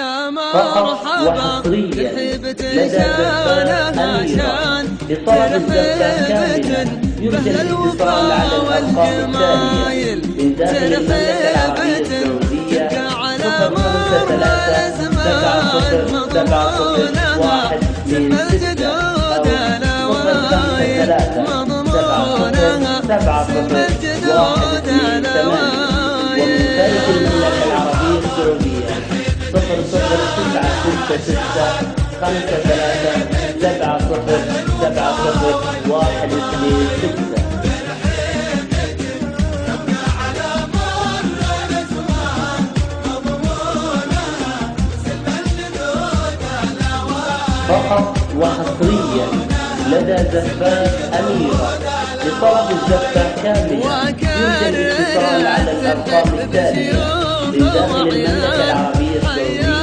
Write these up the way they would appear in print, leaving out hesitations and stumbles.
يا فقط مرحبا وحصريا لدى زفات أميرة لطلب الزفة كاملة يرجى الاتصال على الأرقام التالية من داخل المملكة العربية السعودية 053 700 70126 أو 053 700 70128. ومن خارج المملكة العربية السعودية 00966 53 70 70 126. فقط وحصريا لدى زفات أميرة لطلب الزفة كاملة يرجى الاتصال على الأرقام التالية من داخل المملكة العربية السعودية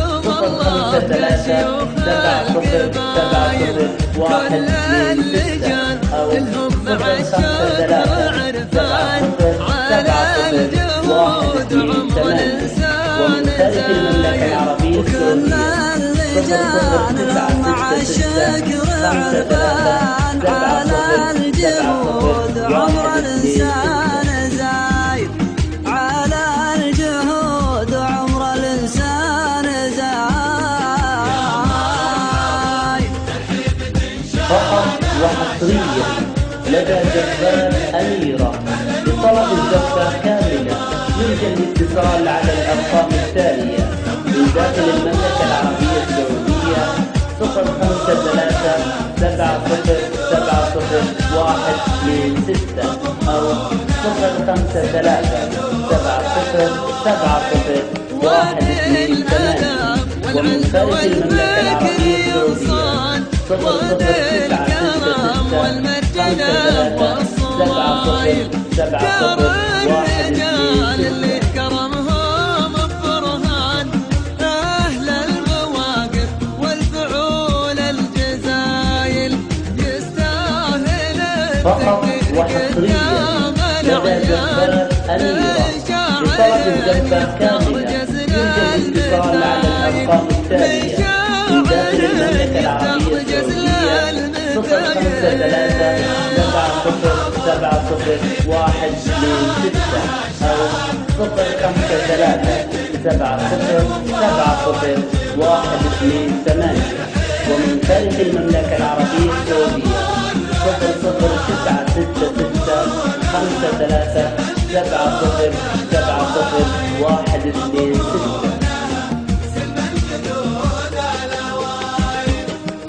053 70 70 126 أو 053 70 70 128. ومن خارج المملكة العربية السعودية مع الشكر عرفان على الجهود عمر الإنسان زايد على الجهود عمر الإنسان زايد. فقط وحصريا لدى زفات أميرة لطلب الزفة كاملة يرجى الاتصال على الأرقام التالية من داخل المملكة العربية السعودية 053 70 70 126 أو 053 70 70 128. ومن خارج المملكة العربية السعودية 00966 53 70 126. كرمهم الفرهان أهل المواقف والفعول الجزايل يستاهل فقط وحصريا لدى زفات أميرة لطلب الزفة كاملة يرجى الاتصال على الأرقام التالية من داخل المملكة العربية السعودية 053 70 70 126 أو 053 70 70 128. ومن خارج المملكة العربية السعودية 00966 53 70 70 126.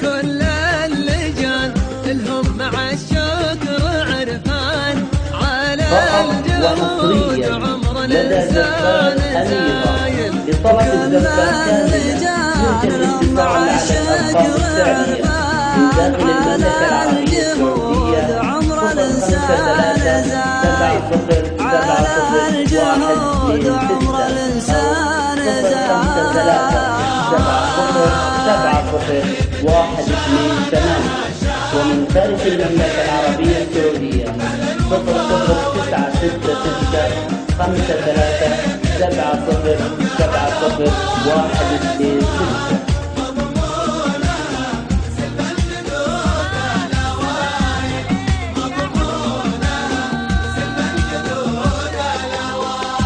كل اللجان الهم مع الشكر عرفان على الجهود عمر لدى زفات أميرة لطلب الزفة كاملة يرجى الاتصال على الأرقام التالية من داخل المملكة العربية السعودية 053 70 70 126 أو 053 70 128. ومن خارج المملكة العربية السعودية 00966 53 70 70 126.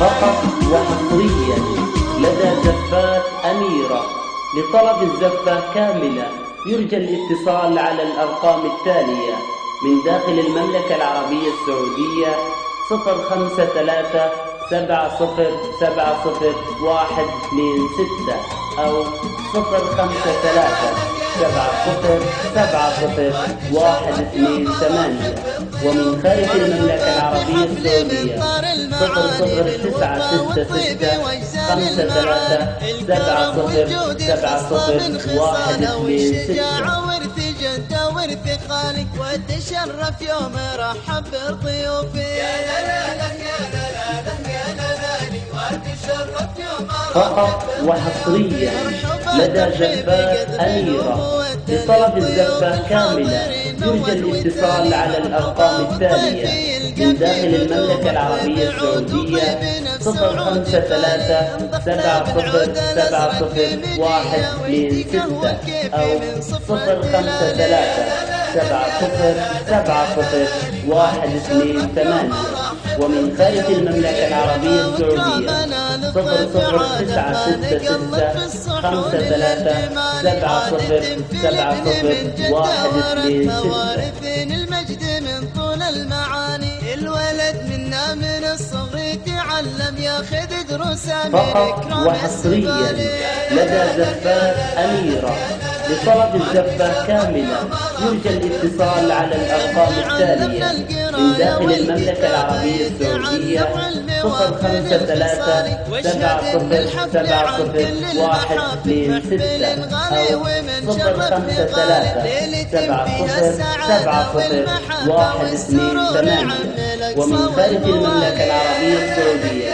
فقط وحصريا لدى زفات أميرة لطلب الزفة كاملة يرجى الاتصال على الأرقام التالية من داخل المملكة العربية السعودية 053 70 70 126 أو 053 70 70 128. ومن خارج المملكة العربية السعودية 00966 53 70 70 126. ورث خالك وتشرف يوم رحب بضيوفي. يا لا يا لا وتشرف يوم فقط وحصريا لدى زفات أميرة لطلب الزفة كاملة يرجى الاتصال على الأرقام التالية من داخل المملكة العربية السعودية: 053-70-70-126 أو 053-70-70-128. ومن خارج المملكة العربية السعودية: 00966-50-70-70-126. المجد من طول المعاني، الولد منا من الصغر تعلم ياخذ دروسه فقط وحصريا لدى زفات أميرة. لطلب الزفة كاملة يرجى الاتصال على الأرقام التالية من داخل المملكة العربية السعودية: 053-70-70-126 أو 053-70-70-128. ومن خارج المملكة العربية السعودية: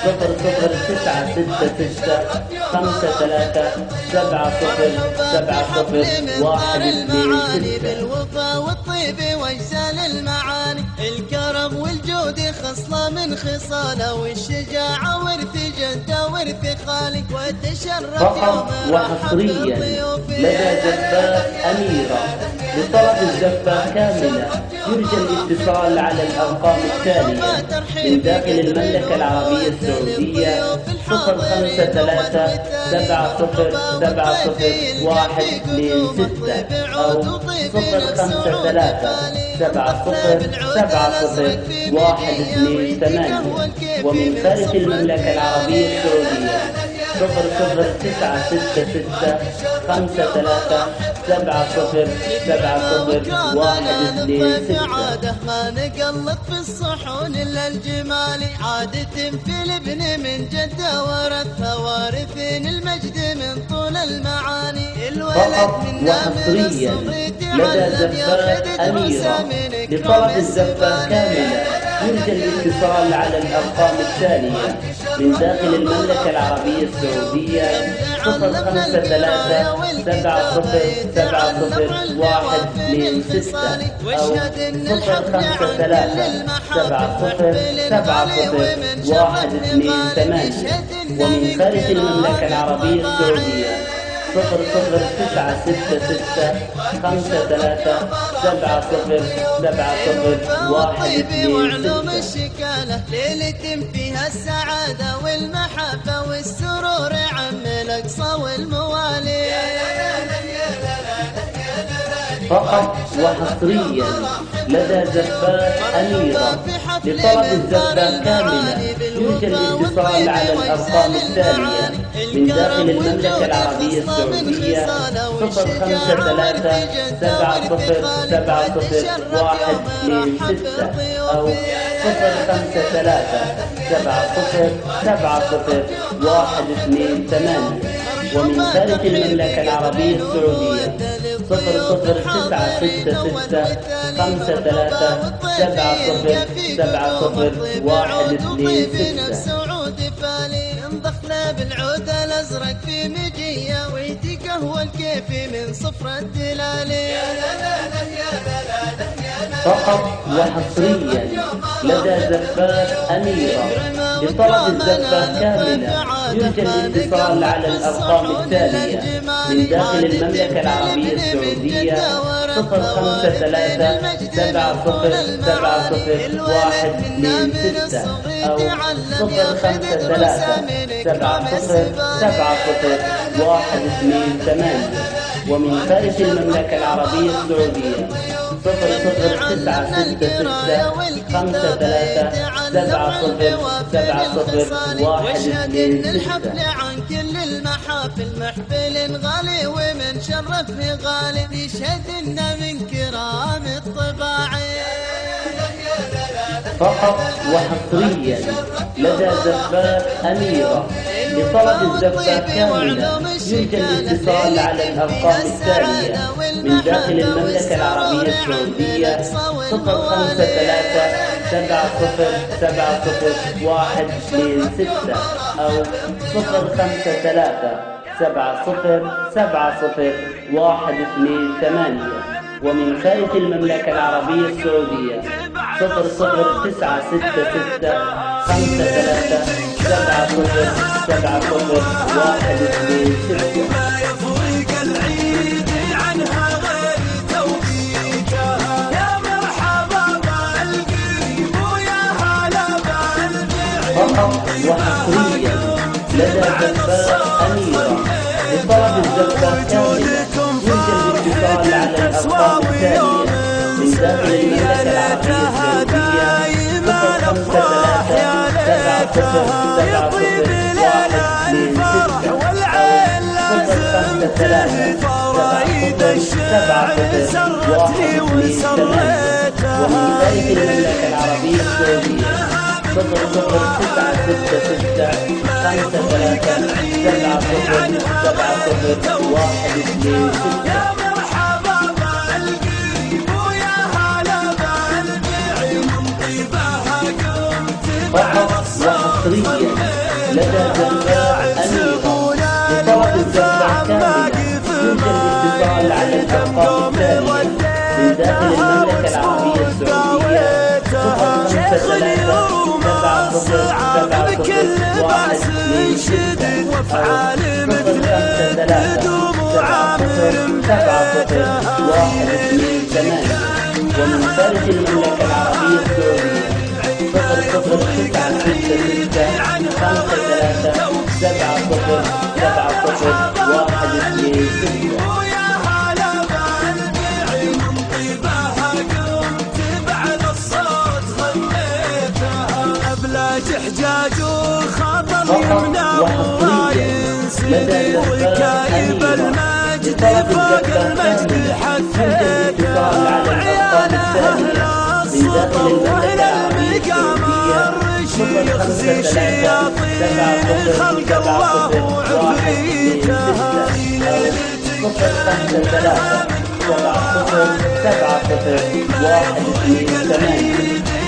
003-96-50-70-70-126. بالوفا والطيب واجزال المعاني، الكرم والجود خصلة من خصاله، والشجاعة ورث جده ورث خالق، وتشرف فقط وحصريا لدى زفات أميرة. لطلب الزفة كاملة يرجى الاتصال على الأرقام التالية من داخل المملكة العربية السعودية: 053-70-70-126 أو 053-70-70-128. ومن خارج المملكة العربية السعودية: 00966-50-70-70-126. ما نقلط في الصحون الا الجمال، عادة في الابن من جده ورثها، وارثين المجد من طول المعاني، فقط وحصريا لدى زفات أميرة. لطلب الزفة كاملة يرجى الاتصال على الأرقام التالية من داخل المملكة العربية السعودية: 053-70-70-126 أو 053-70-70-128. ومن خارج المملكة العربية السعودية: 003-96-53-70-70-128. وعلوم الشكالة ليلة فيها السعادة والمحبة والسرور عم الأقصى والموالي. فقط وحصريا لدى زفات أميرة. لطلب الزفة كاملة يرجى الاتصال على الأرقام التالية من داخل المملكة العربية السعودية: 053-70-70-126 أو 053-70-70-128. ومن خارج المملكة العربية السعودية: 00966-50-70-70-126. سعود فالي انضخنا بالعود الازرق في مجيه، ويدي قهوه الكيفي من صفر الدلالي. فقط وحصريا لدى زفات أميرة. لطلب الزفة كاملة يرجى الاتصال على الأرقام التالية من داخل المملكة العربية السعودية: 053-70-70-126 أو 053-70-70-128. ومن خارج المملكة العربية السعودية: 00966-53-70-70-126. الحفل عن كل المحافل، محفل غالي ومن شرفه غالي، يشهد لنا من كرام الطباعي. فقط وحصريا لدى زفات أميرة. لطلب الزفة كاملة يرجى الاتصال على الأرقام التالية من داخل المملكة العربية السعودية: 053-70-70-126 أو 053-70-70-128. ومن خارج المملكة العربية السعودية 0096653707070121. فقط وحصريا لدى زفاف أميرة لطلب الزفة كاملة يمكن الاتصال على الأرقام التالية من داخل المملكة العربية السعودية 00966537070121. فقط وحصريا لدى زفاف أميرة لطلب الزفة كاملة يمكن الاتصال على الأرقام التالية من داخل المملكة العربية السعودية 00966537070128. ومن خارج المملكة العربية السعودية 0096653707070126. حجاج وخاطر يمنى وينسي وكايب المجد فوق المجد حثيت عيالها الصبر وإلى المقام الرشي يخزي شياطين خلق الله وعفريتها.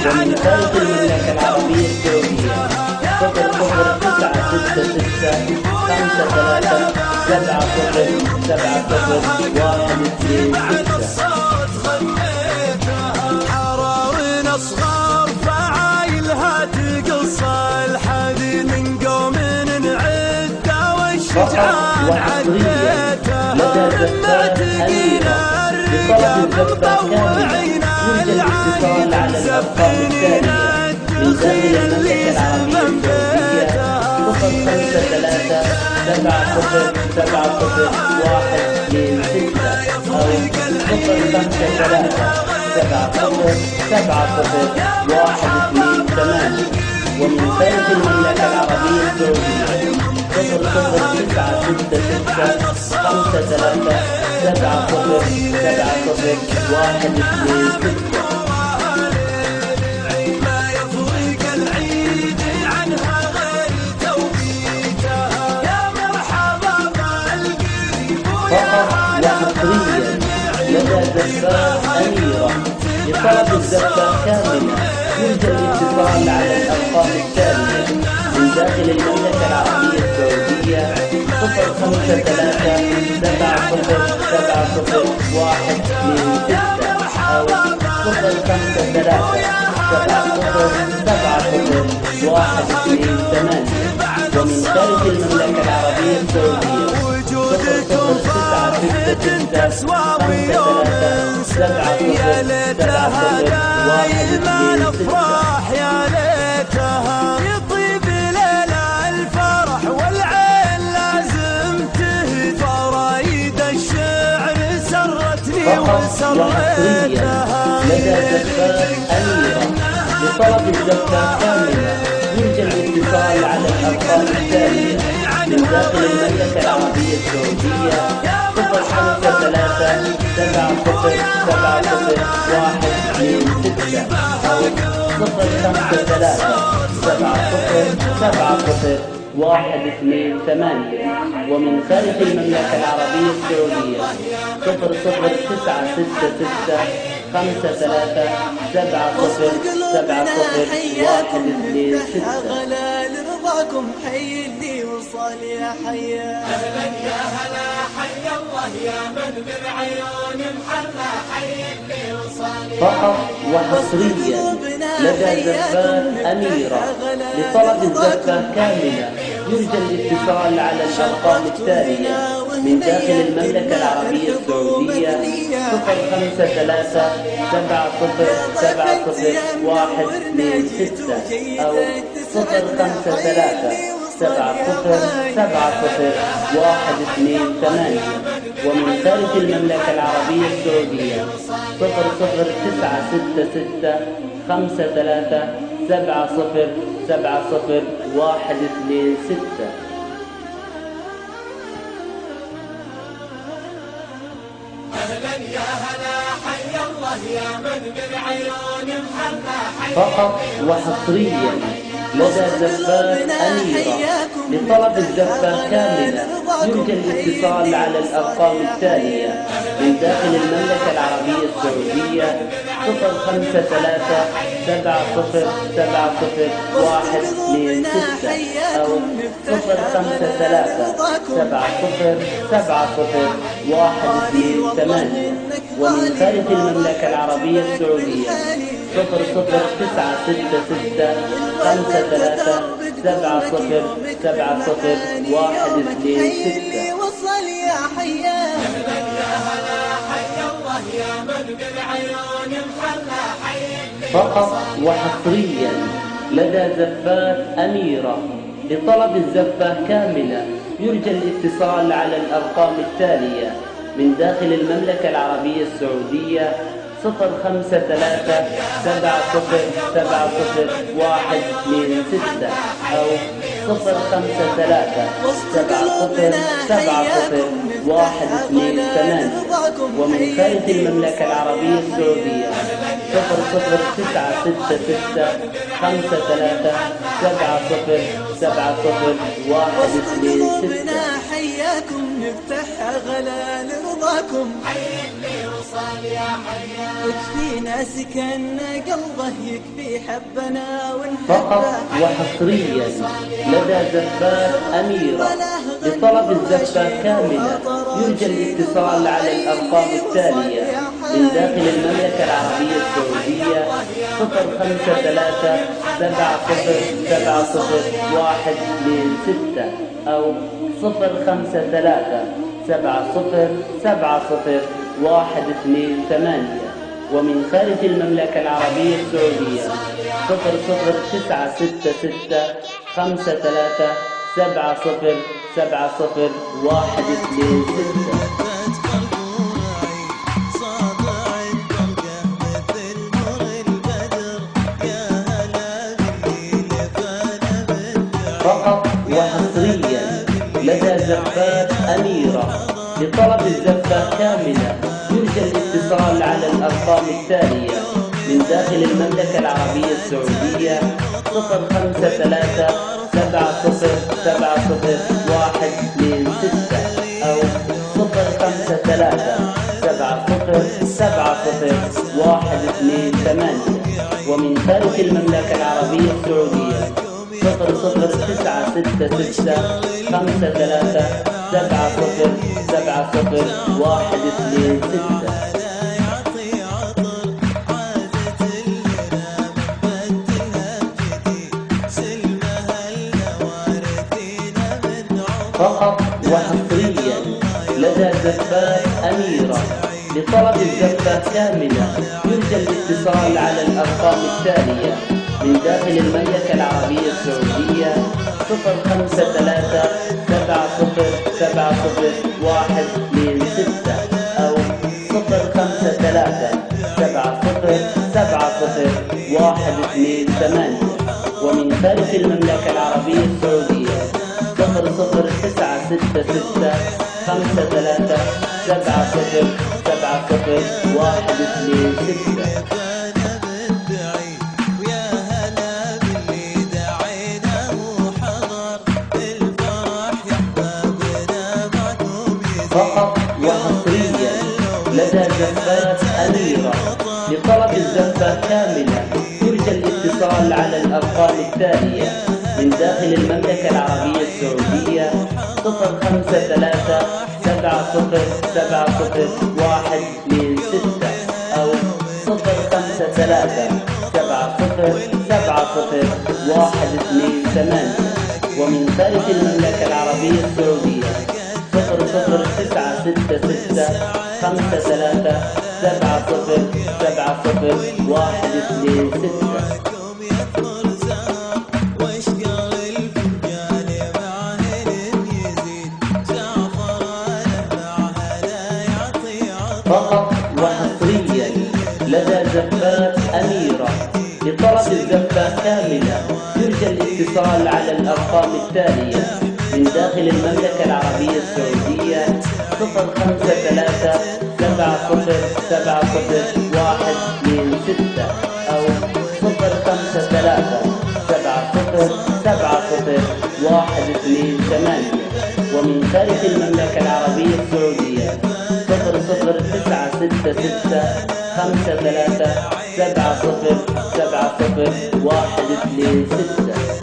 ومن خارج المملكة العربية السعودية 00966537070126. حراوين أصغار فعايلها تقص الحديد من قوم نعده والشجعان عديتها معتقين الرجال مطوعين العين زفين الدخيل اللي زبن بيتها. 00966537070128. ومن خارج المملكة العربية السعودية 00966537070126. فقط وحصريا لدى زفاف أميرة لطلب الزفة كاملة يرجى الاتصال على الأرقام التالية من داخل المملكة العربية السعودية 005707070126 أو 0057070128. ومن خارج المملكة العربية السعودية 00966537070126. يا ليتها يطيب ليلة الفرح والعين لازم تهدى. فرايد الشعر سرتني وسريتها. لدى زفاف أميرة لطلب الزفة كاملة يرجى الاتصال على الأرقام التالية من داخل المملكة العربية السعودية 0057070126 أو 0057070128. ومن خارج المملكة العربية السعودية 00966537070126. غلال رضاكم حي اللي وصل يا حيا. أهلا يا هلا حيا فقط وحصريا لدى زفات أميرة لطلب الزفة كاملة يرجى الاتصال على الأرقام التالية من داخل المملكة العربية السعودية 053-70-70-126 أو 050-70-70-128 ومن خارج المملكة العربية السعودية 0096-53-70-70-126. أهلا يا هلا حي الله يا من بالعيون محلى حي. فقط وحصريا لدى زفات أميرة لطلب الزفة كاملة يرجى الاتصال على الأرقام التالية من داخل المملكة العربية السعودية 050-70-70-126 أو 050-70-70-128 ومن خارج المملكة العربية السعودية 0096-53-70-70-126. وصل يا حياه فقط وحصريا لدى زفات أميرة لطلب الزفة كاملة يرجى الاتصال على الأرقام التالية من داخل المملكة العربية السعودية 053-70-70-126 أو 050-70-70-128 ومن خارج المملكة العربية السعودية 00966-50-70-70-126. حياكم نفتح غلا لرضاكم يكفينا سكن قلبه يكفي حبنا فقط ونحبه. وحصريا لدى زفات أميرة لطلب الزفة كاملة يرجى الاتصال على الأرقام التالية من داخل المملكة العربية السعودية 053-70-70-126 أو 050-70-70-128 ومن خارج المملكة العربية السعودية 0096-53-70-70-126. فقط وحصريا لدى زفات أميرة لطلب الزفة كاملة يرجى الاتصال على الأرقام التالية من داخل المملكة العربية السعودية 053-70-70-126 أو 050-70-70-128 ومن خارج المملكة العربية السعودية 050-66-50-70-70-126. فقط وحصريا لدى زفات أميرة لطلب الزفة كاملة يرجى الاتصال على الأرقام التالية من داخل المملكة العربية السعودية 053-70-70-126 أو 050-70-70-128 ومن خارج المملكة العربية السعودية 00966-50-70-70-126. فقط وحصريا لدى زفات أميرة لطلب الزفة كاملة يرجى الاتصال على الأرقام التالية من داخل المملكة العربية السعودية 05370700126 أو 05370700128. ومن خارج المملكة العربية السعودية 009665370700126. فقط وحصريا لدى زفات أميرة لطلب الزفة كاملة يرجى الاتصال على الأرقام التالية من داخل المملكة العربية السعودية 05370700126 أو 05370700128. ومن خارج المملكة العربية السعودية 009665370700126.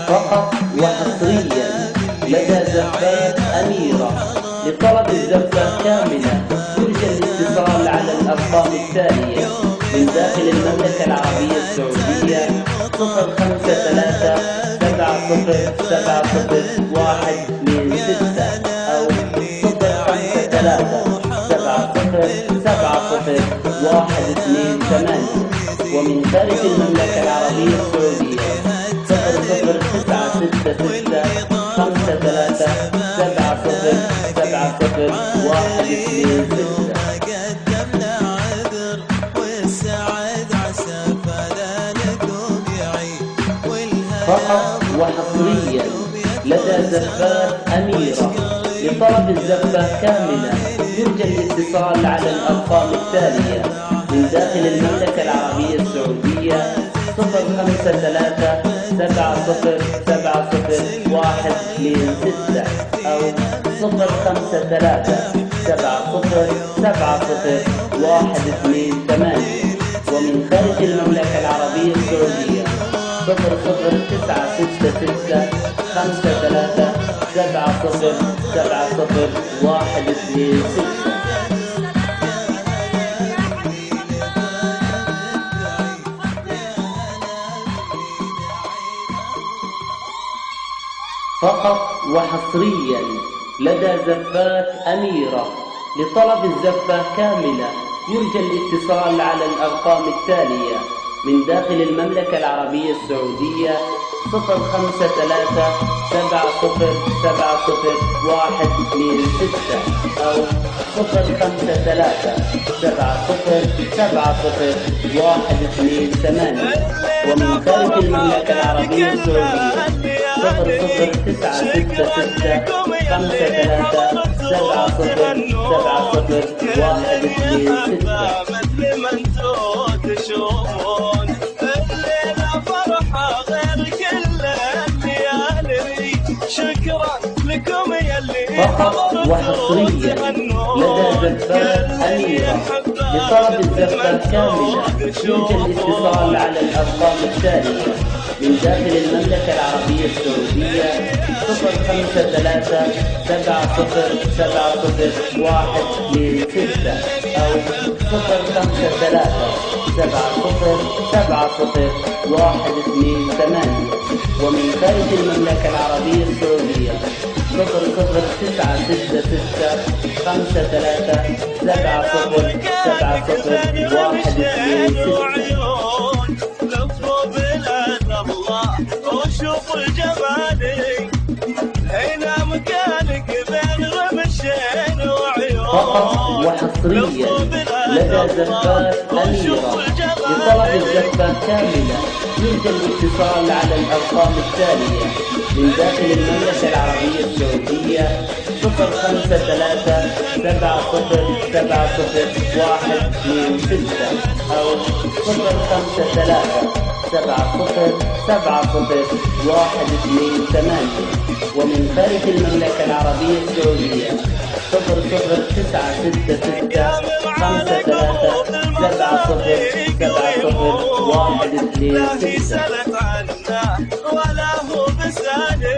فقط وحصريا لدى زفات أميرة لطلب الزفة كاملة يرجى الاتصال على الأرقام التالية من داخل المملكة العربية السعودية 05370700126 أو 05370700128. ومن خارج المملكة العربية السعودية 009665370700126. فقط وحصريا لدى زفات أميرة لطلب الزفة كاملة يرجى الاتصال على الأرقام التالية من داخل المملكة العربية السعودية 05370700126 أو 05370700128. ومن خارج المملكة العربية السعودية 009665370700126. فقط وحصريا لدى زفات أميرة لطلب الزفة كاملة يرجى الاتصال على الأرقام التالية من داخل المملكة العربية السعودية 05370700126 أو 05370700128. ومن خارج المملكة العربية السعودية 0096653700126. فقط وحصريا لدى زفات أميرة لطلب الزفة كاملة يرجى الاتصال على الأرقام التالية من داخل المملكة العربية السعودية 05370700126 أو 05370700128. ومن خارج المملكة العربية السعودية 009665370700126. وشوف الجمالي هنا مكانك بين رمشين وعيون. فقط وحصريا لدى زفات أميرة لطلب الزفة كاملة يرجى الاتصال على الأرقام التالية من داخل المملكة العربية السعودية 05370700126 أو 05370700128. ومن خارج المملكة العربية السعودية لا هي سألت عنه ولا هو بساني،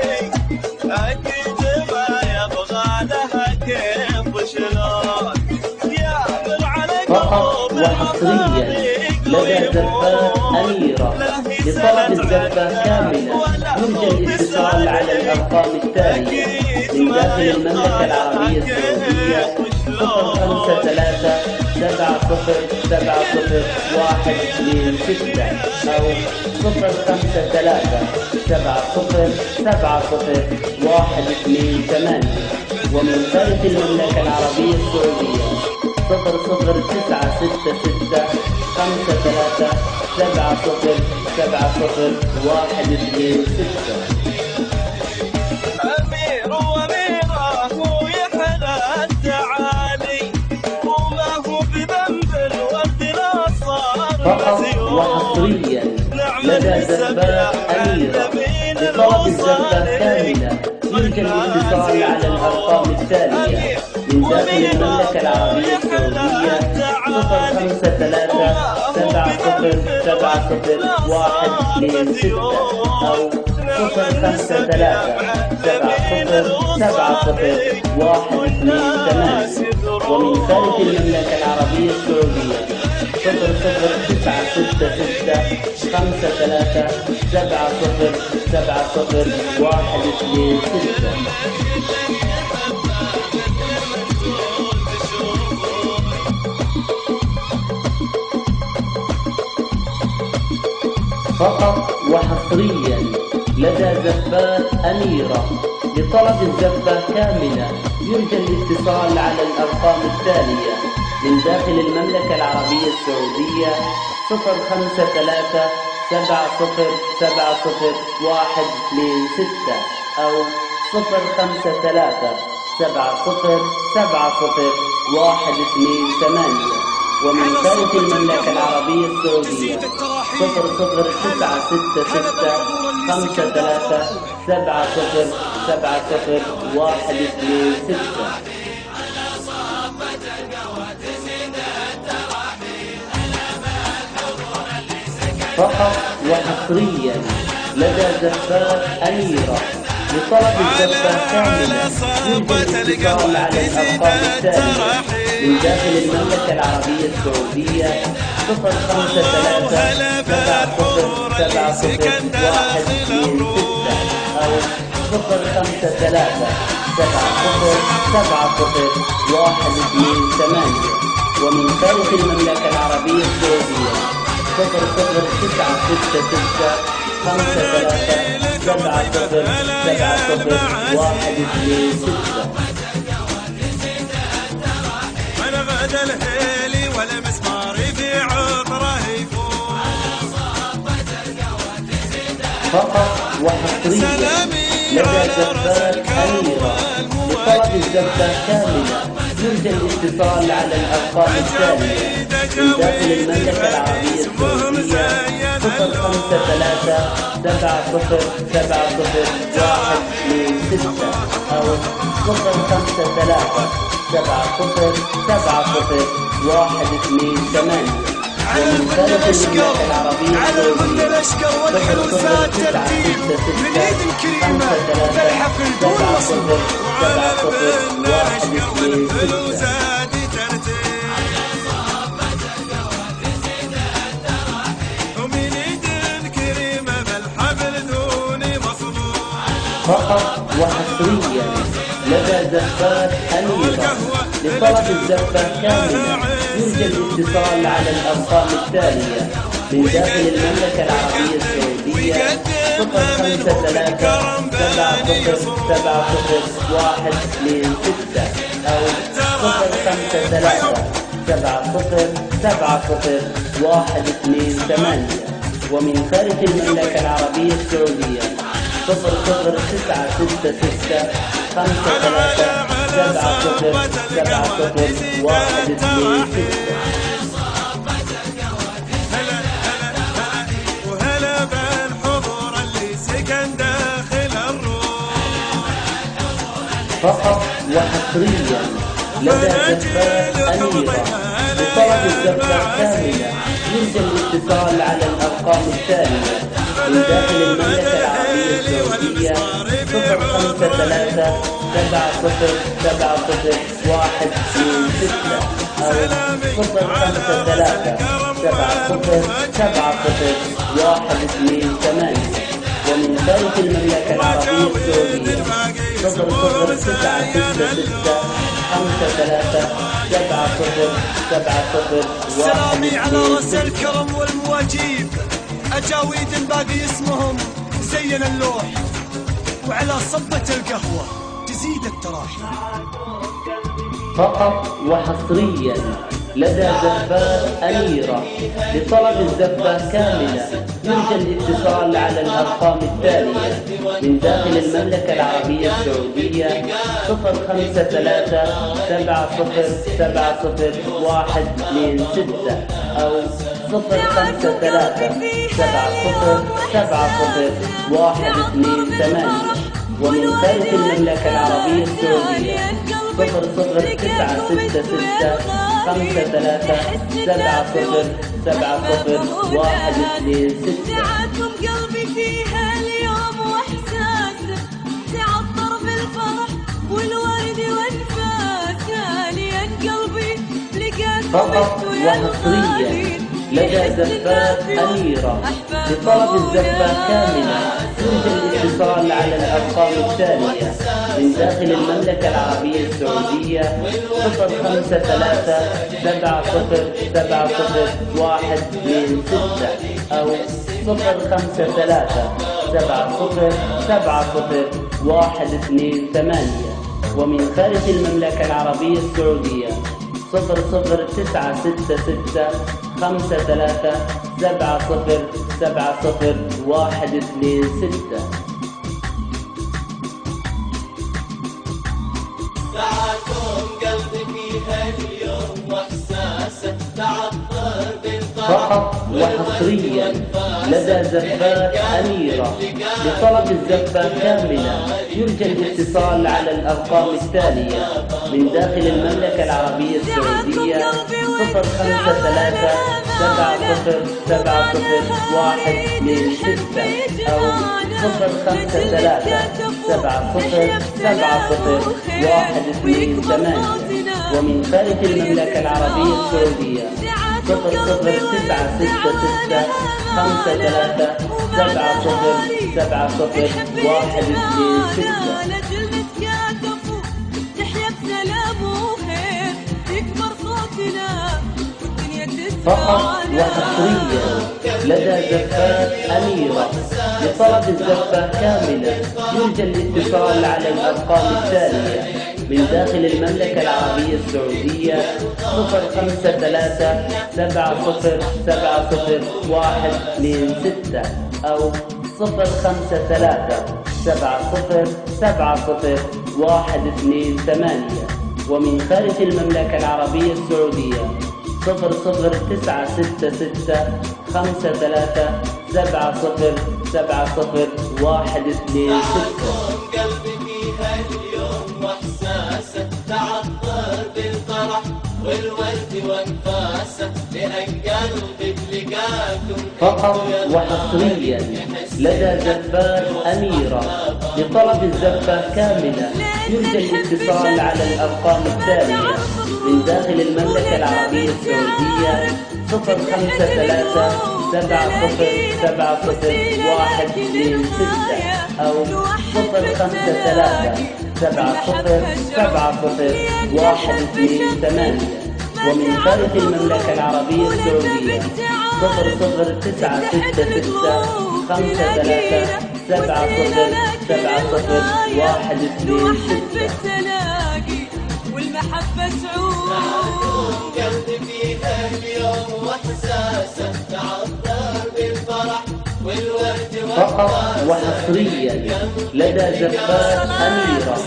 أكيد ما يبغى لها كيف وشلون يعمل على قلوب المخاليق ويمون. لا هي سألت عنه ولا هو بساني، أكيد ما يبغى لها كيف وشلون. 0537070126 أو 0537070128. ومن خارج المملكة العربية السعودية 0096707070126. أمير وأميرة ويحلى التعالي، وما هو بذنب الورد لا صار فقط وحصريا لدى زباح أميرة لطلب الزباح كاملة يمكن الاتصال على الأرقام التالية من داخل المملكة العربية السعودية 05370700126 أو 057070128. ومن خارج المملكة العربية السعودية 009665370700126. فقط وحصريا لدى زباح أميرة لطلب الزباح كاملة يرجى الاتصال على الأرقام التالية من داخل المملكة العربية السعودية 05370700126 أو 05370700128. ومن خارج المملكة العربية السعودية 009665370700126. فقط وحصريا لدى زباح أميرة لطلب الزباح كاملة يمكن الاتصال على الأرقام التالية من داخل المملكة العربية السعودية 05370700126 أو 05370700128. ومن خارج المملكة العربية السعودية 009665370700126. غدا الهيلي والمسمار في عطره يفوت. فقط وحصريا لدى زباح أميرة لطلب الزباح كاملة يرجى الاتصال على الأرقام التالية من داخل المملكة العربية السعودية 05370700126 أو 05370700128. ومن خارج المملكة العربية السعودية 0096653700126 فقط وحصريا لدى زباح أميرة لطلب الزباح كاملة يرجى الاتصال على الأرقام التالية من داخل المملكة العربية السعودية 05370700126 أو 05370700128. ومن خارج المملكة العربية السعودية 009665370700126. وهلا بالحضور اللي سكن داخل الروح. فقط وحصريا لدى زفات أميرة لطلب الزفة كاملة يرجى الاتصال على الأرقام التالية من داخل المملكة العربية السعودية 053-70-70-126 أو 053-70-70-128 ومن خارج المملكة العربية السعودية 00966-53-70-70-128. سلامي على رأس الكرم والمواجيب أجاويد باقي اسمهم زين اللوح وعلى صبة القهوة تزيد التراحيب. فقط وحصريا لدى زفات أميرة لطلب الزفة كاملة يرجى الاتصال على الأرقام التالية من داخل المملكة العربية السعودية 053-70-70-126 أو 053-70-70-128 ومن خارج المملكة العربية السعودية 00966-53-70-70-126. ساعتكم قلبي فيها اليوم واحساسه تعطر بالفرح والورد وانفاسه لان قلبي لقاك فقط وحصريا لدى زفات أميرة لطلب الزفة كاملة يرجى الاتصال على الأرقام التالية من داخل المملكة العربية السعودية 053-70-70-126 أو 053-70-70-128 ومن خارج المملكة العربية السعودية 00966-53-70-70-126. ساعتهم قلبي فيها اليوم واحساسه تعطر بالفرح فقط وحصريا لدى زفات أميرة لطلب الزفة كاملة يرجى الاتصال على الأرقام التالية من داخل المملكة العربية السعودية 053-70-70-126 أو 053-70-70-128 ومن خارج المملكة العربية السعودية 00966-53-70-70-126. فقط وحصريا لدى زفات أميرة لطلب الزفة كاملة يرجى الاتصال على الأرقام التالية من داخل المملكة العربية السعودية 053-70-70-126 أو 053-70-70-128 ومن خارج المملكة العربية السعودية 00966-53-70-70-126. قلبي فيها اليوم واحساسه تعطر بالفرح والورد وانفاسه لان قلبي بلقاكم فقط وحصريا لدى زفات أميرة لطلب الزفة كاملة يرجى الاتصال على الأرقام التالية من داخل المملكة العربية السعودية 053-70-70-126 أو 053-70-70-128 ومن خارج المملكة العربية السعودية 00966-53-70-70-126. والمحبة سعود قلبي فيها اليوم واحساسه تعطر بالفرح والورد فقط وحصريا لدى زفات أميرة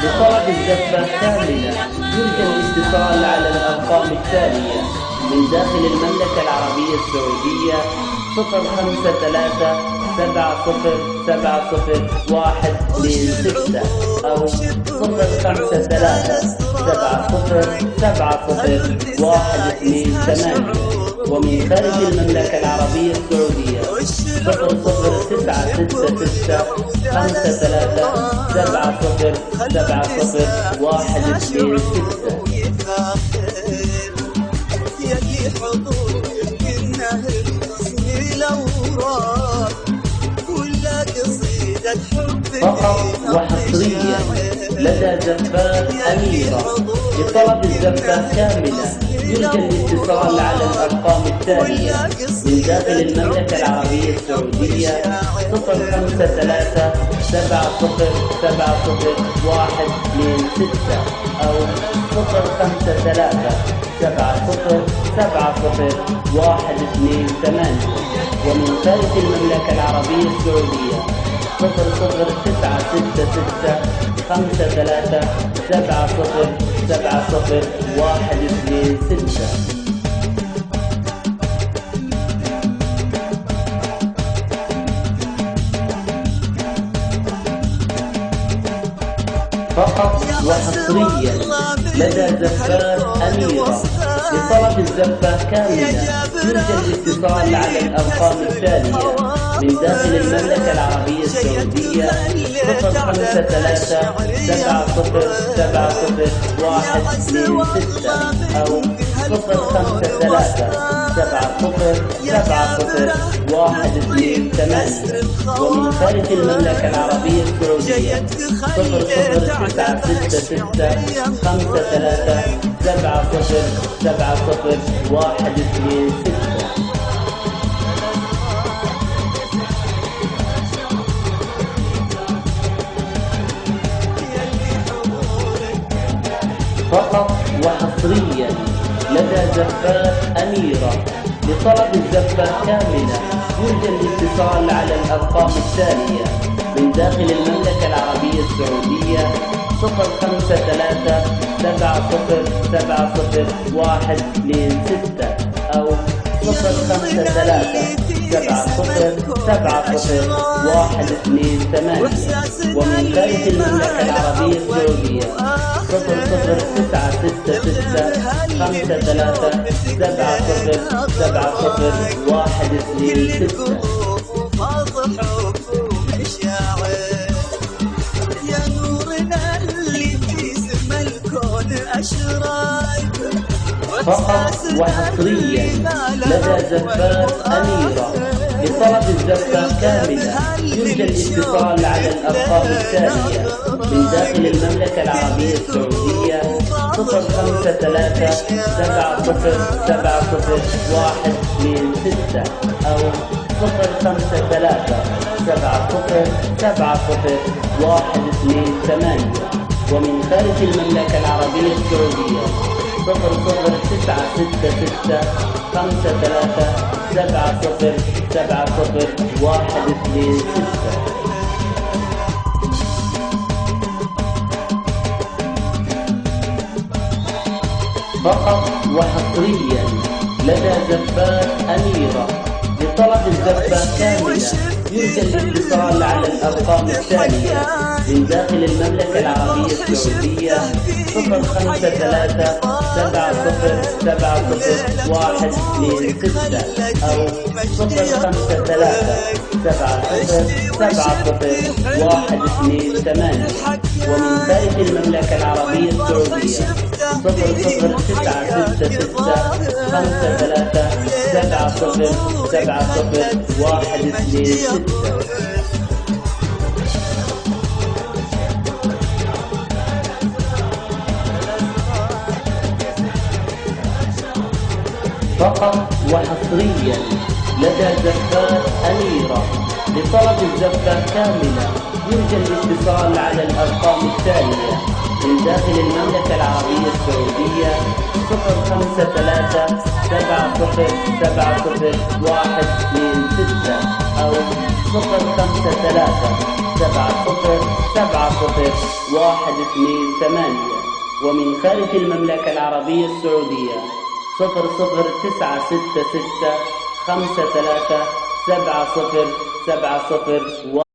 لطلب الزفة كاملة يرجى الاتصال على الأرقام التالية من داخل المملكة العربية السعودية 053-70-70-126 70701226 أو 05370701228. ومن خارج المملكة العربية السعودية 006 فقط وحصريا لدى زفات أميرة لطلب الزفة كاملة يرجى الاتصال على الأرقام التالية من داخل المملكة العربية السعودية 05370701226 أو 05370701228. ومن خارج المملكة العربية السعودية 009635370701226. فقط وحصريا لدى زفات أميرة لطلب الزفة كاملة يرجى الاتصال على الأرقام التالية من داخل المملكة العربية السعودية 05370701226 أو 05370701228. ومن خارج المملكة العربية السعودية 009665370701226. فقط وحصريا لدى زفات أميرة لطلب الزفة كاملة يرجى الاتصال على الأرقام التالية من داخل المملكة العربية السعودية 05370701226 أو 05370701228. ومن خارج المملكة العربية السعودية 009665370701226. يا نورنا اللي في سما الكون أشراق. فقط وحصريا لدى زفات أميرة لطلب الزفة كاملة يرجى الاتصال على الأرقام التالية من داخل المملكة العربية السعودية 05370701226 أو 05370701228. ومن خارج المملكة العربية السعودية 009665370701226. فقط وحصريا لدى زفات أميرة لطلب الزفة كاملة يرجى الاتصال على الأرقام التالية من داخل المملكة العربية السعودية 05370701226 أو 05370701228. ومن خارج المملكة العربية السعودية 009665370701226. فقط وحصريا لدى زفات أميرة لطلب الزفة كاملة يرجى الاتصال على الأرقام التالية من داخل المملكة العربية السعودية 05370701226 أو 05370701228. ومن خارج المملكة العربية السعودية 009665370 70